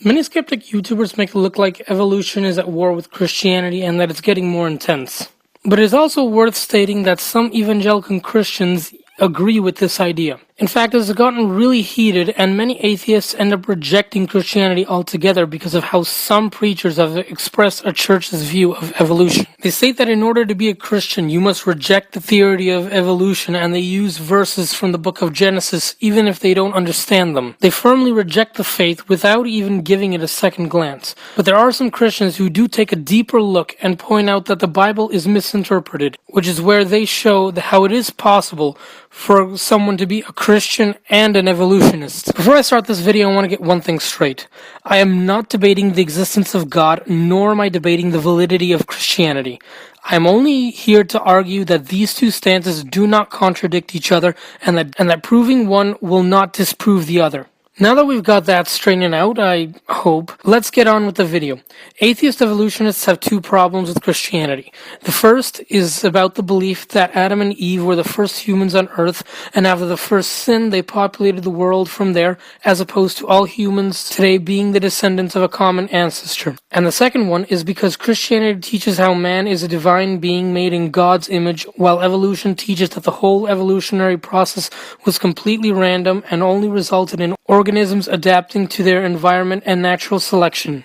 Many skeptic YouTubers make it look like evolution is at war with Christianity and that it's getting more intense. But it is also worth stating that some evangelical Christians agree with this idea. In fact, it has gotten really heated, and many atheists end up rejecting Christianity altogether because of how some preachers have expressed a church's view of evolution. They state that in order to be a Christian, you must reject the theory of evolution, and they use verses from the book of Genesis even if they don't understand them. They firmly reject the faith without even giving it a second glance. But there are some Christians who do take a deeper look and point out that the Bible is misinterpreted, which is where they show how it is possible for someone to be a Christian and an evolutionist. Before I start this video, I want to get one thing straight. I am not debating the existence of God, nor am I debating the validity of Christianity. I am only here to argue that these two stances do not contradict each other, and that proving one will not disprove the other. Now that we've got that straightened out, I hope, let's get on with the video. Atheist evolutionists have two problems with Christianity. The first is about the belief that Adam and Eve were the first humans on Earth, and after the first sin, they populated the world from there, as opposed to all humans today being the descendants of a common ancestor. And the second one is because Christianity teaches how man is a divine being made in God's image, while evolution teaches that the whole evolutionary process was completely random and only resulted in organisms adapting to their environment and natural selection.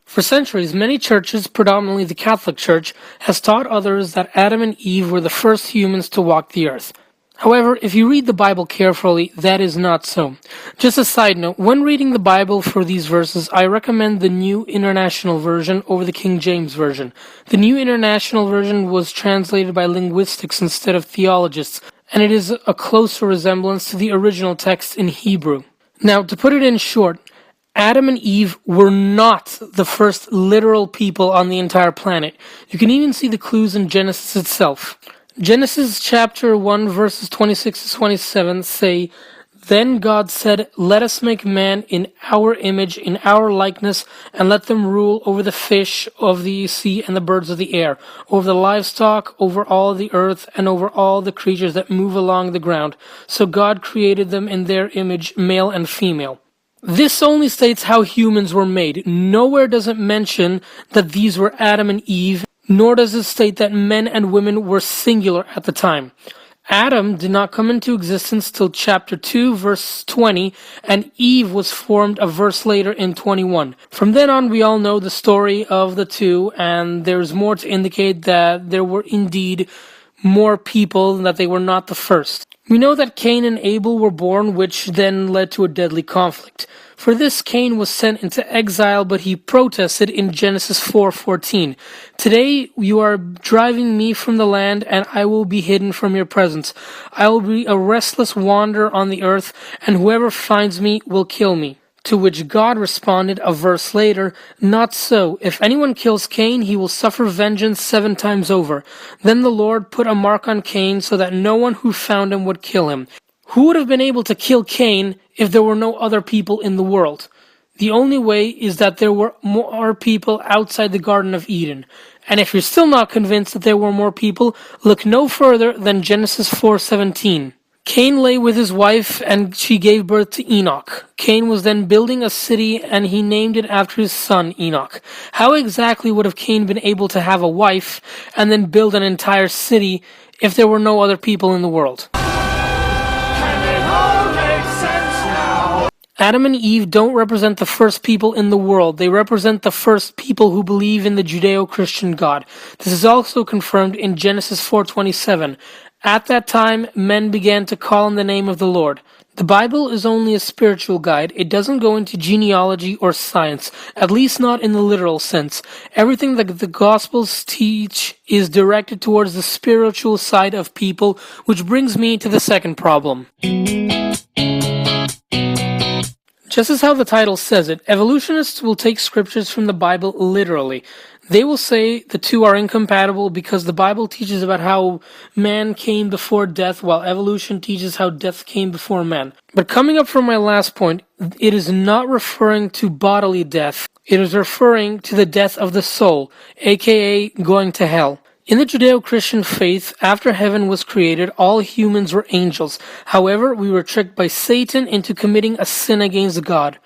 For centuries, many churches, predominantly the Catholic Church, has taught others that Adam and Eve were the first humans to walk the earth. However, if you read the Bible carefully, that is not so. Just a side note, when reading the Bible for these verses, I recommend the New International Version over the King James Version. The New International Version was translated by linguistics instead of theologists, and it is a closer resemblance to the original text in Hebrew. Now, to put it in short, Adam and Eve were not the first literal people on the entire planet. You can even see the clues in Genesis itself. Genesis chapter 1 verses 26 to 27 say, "Then God said, let us make man in our image, in our likeness, and let them rule over the fish of the sea and the birds of the air, over the livestock, over all the earth, and over all the creatures that move along the ground. So God created them in their image, male and female." This only states how humans were made. Nowhere does it mention that these were Adam and Eve, nor does it state that men and women were singular at the time. Adam did not come into existence till chapter 2 verse 20, and Eve was formed a verse later in 21. From then on, we all know the story of the two, and there's more to indicate that there were indeed more people, and that they were not the first. We know that Cain and Abel were born, which then led to a deadly conflict. For this, Cain was sent into exile, but he protested in Genesis 4:14. "Today you are driving me from the land, and I will be hidden from your presence. I will be a restless wanderer on the earth, and whoever finds me will kill me." To which God responded a verse later, "Not so. If anyone kills Cain, he will suffer vengeance 7 times over." Then the Lord put a mark on Cain so that no one who found him would kill him. Who would have been able to kill Cain if there were no other people in the world? The only way is that there were more people outside the Garden of Eden. And if you're still not convinced that there were more people, look no further than Genesis 4:17. Cain lay with his wife, and she gave birth to Enoch. Cain was then building a city, and he named it after his son, Enoch. How exactly would have Cain been able to have a wife and then build an entire city if there were no other people in the world? Adam and Eve don't represent the first people in the world. They represent the first people who believe in the Judeo-Christian God. This is also confirmed in Genesis 4:27. "At that time, men began to call on the name of the Lord." The Bible is only a spiritual guide. It doesn't go into genealogy or science, at least not in the literal sense. Everything that the Gospels teach is directed towards the spiritual side of people, which brings me to the second problem. Just as how the title says it, evolutionists will take scriptures from the Bible literally. They will say the two are incompatible because the Bible teaches about how man came before death, while evolution teaches how death came before man. But coming up from my last point, it is not referring to bodily death. It is referring to the death of the soul, aka going to hell. In the Judeo-Christian faith, after heaven was created, all humans were angels. However, we were tricked by Satan into committing a sin against God.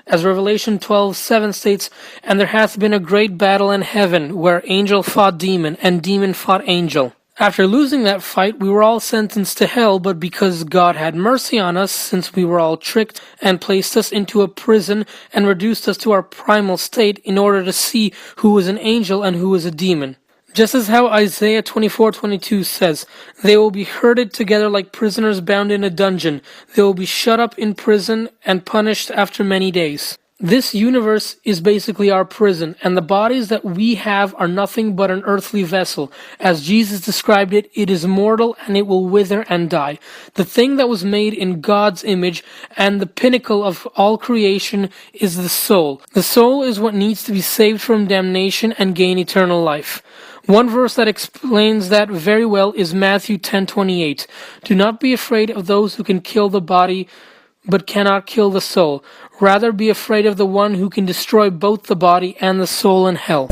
As Revelation 12:7 states, "And there hath been a great battle in heaven, where angel fought demon, and demon fought angel." After losing that fight, we were all sentenced to hell, but because God had mercy on us, since we were all tricked, and placed us into a prison and reduced us to our primal state in order to see who was an angel and who was a demon. Just as how Isaiah 24:22 says, "They will be herded together like prisoners bound in a dungeon. They will be shut up in prison and punished after many days." This universe is basically our prison, and the bodies that we have are nothing but an earthly vessel. As Jesus described it, it is mortal and it will wither and die. The thing that was made in God's image and the pinnacle of all creation is the soul. The soul is what needs to be saved from damnation and gain eternal life. One verse that explains that very well is Matthew 10:28. "Do not be afraid of those who can kill the body, but cannot kill the soul. Rather be afraid of the one who can destroy both the body and the soul in hell."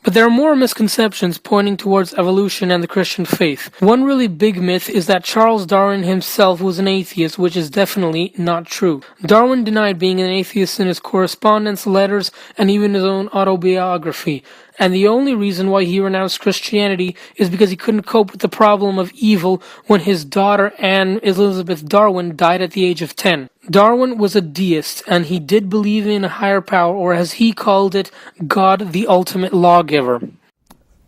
But there are more misconceptions pointing towards evolution and the Christian faith. One really big myth is that Charles Darwin himself was an atheist, which is definitely not true. Darwin denied being an atheist in his correspondence, letters, and even his own autobiography. And the only reason why he renounced Christianity is because he couldn't cope with the problem of evil when his daughter Anne Elizabeth Darwin died at the age of 10. Darwin was a deist, and he did believe in a higher power, or as he called it, God, the ultimate lawgiver.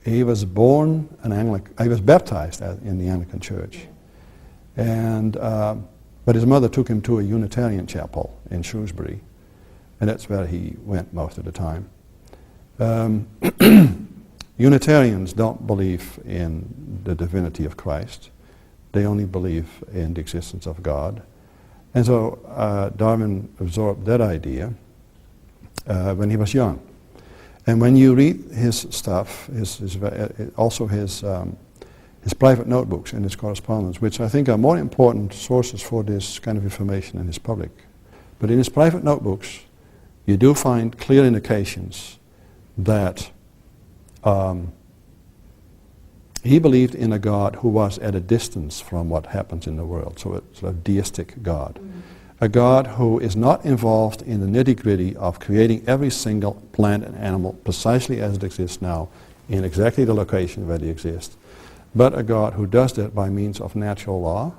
He was born an Anglican. He was baptized in the Anglican Church, but his mother took him to a Unitarian chapel in Shrewsbury, and that's where he went most of the time. Unitarians don't believe in the divinity of Christ. They only believe in the existence of God. And so Darwin absorbed that idea when he was young. And when you read his stuff, also his private notebooks and his correspondence, which I think are more important sources for this kind of information than his public. But in his private notebooks, you do find clear indications that he believed in a God who was at a distance from what happens in the world, so a sort of deistic God. A God who is not involved in the nitty-gritty of creating every single plant and animal precisely as it exists now, in exactly the location where they exist, but a God who does that by means of natural law.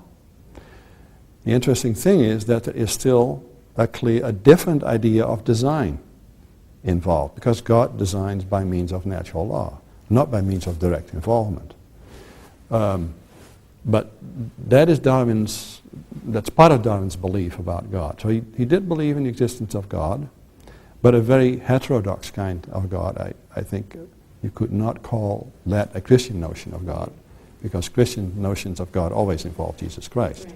The interesting thing is that there is still a different idea of design involved, because God designs by means of natural law, not by means of direct involvement. But that's part of Darwin's belief about God. So he did believe in the existence of God, but a very heterodox kind of God. I think you could not call that a Christian notion of God, because Christian notions of God always involve Jesus Christ.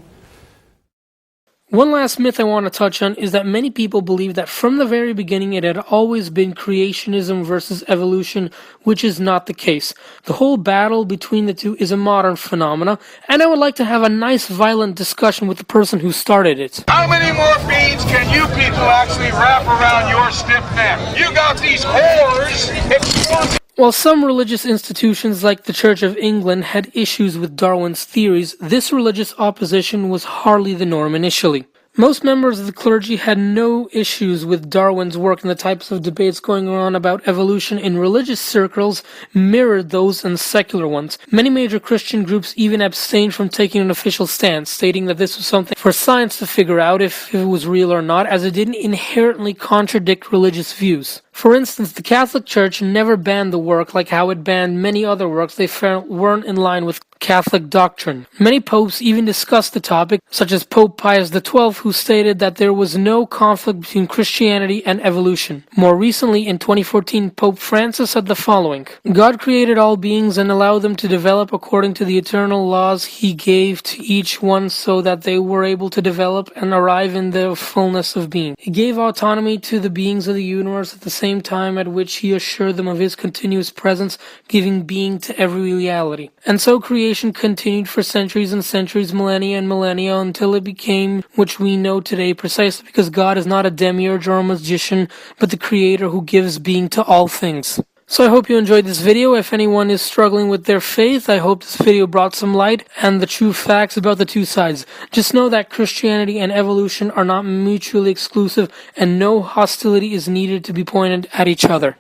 One last myth I want to touch on is that many people believe that from the very beginning it had always been creationism versus evolution, which is not the case. The whole battle between the two is a modern phenomena, and I would like to have a nice violent discussion with the person who started it. How many more beans can you people actually wrap around your stiff neck? You got these whores. While some religious institutions like the Church of England had issues with Darwin's theories, this religious opposition was hardly the norm initially. Most members of the clergy had no issues with Darwin's work, and the types of debates going on about evolution in religious circles mirrored those in secular ones. Many major Christian groups even abstained from taking an official stance, stating that this was something for science to figure out if it was real or not, as it didn't inherently contradict religious views. For instance, the Catholic Church never banned the work like how it banned many other works they felt weren't in line with Catholic doctrine. Many popes even discussed the topic, such as Pope Pius XII, who stated that there was no conflict between Christianity and evolution. More recently, in 2014, Pope Francis said the following: "God created all beings and allowed them to develop according to the eternal laws he gave to each one so that they were able to develop and arrive in the fullness of being. He gave autonomy to the beings of the universe at the same time at which he assured them of his continuous presence, giving being to every reality. And so creation continued for centuries and centuries, millennia and millennia, until it became which we know today, precisely because God is not a demiurge or a magician, but the creator who gives being to all things. So I hope you enjoyed this video. If anyone is struggling with their faith, I hope this video brought some light and the true facts about the two sides. Just know that Christianity and evolution are not mutually exclusive, and no hostility is needed to be pointed at each other.